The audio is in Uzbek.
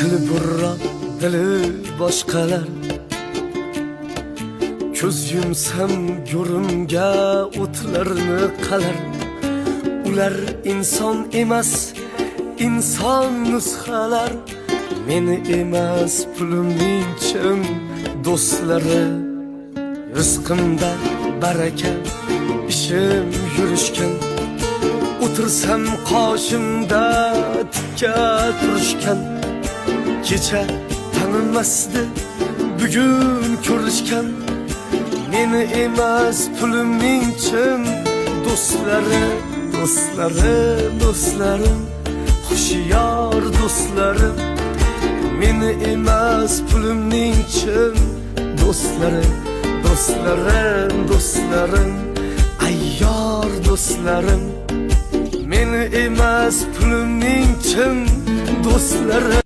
Tili burra, dili boshqalar. Ko'z yumsam go'rimga o'tlarni qalar. Ular inson emas, inson nusxalar. Meni emas pulimning chin do'stlari. Rizqimda baraka, ishim yurishgan. O'tirsam qoshimda tikka turishgan. Kecha tanimasdi, bugun ko'rishgan. Meni emas pulimning chin do'stlari. Do'stlarim, xushyor do'stlarim. Meni emas pulimning chin do'stlari. Do'stlarim, ayyor do'stlarim. Meni emas pulimning chin do'stlari.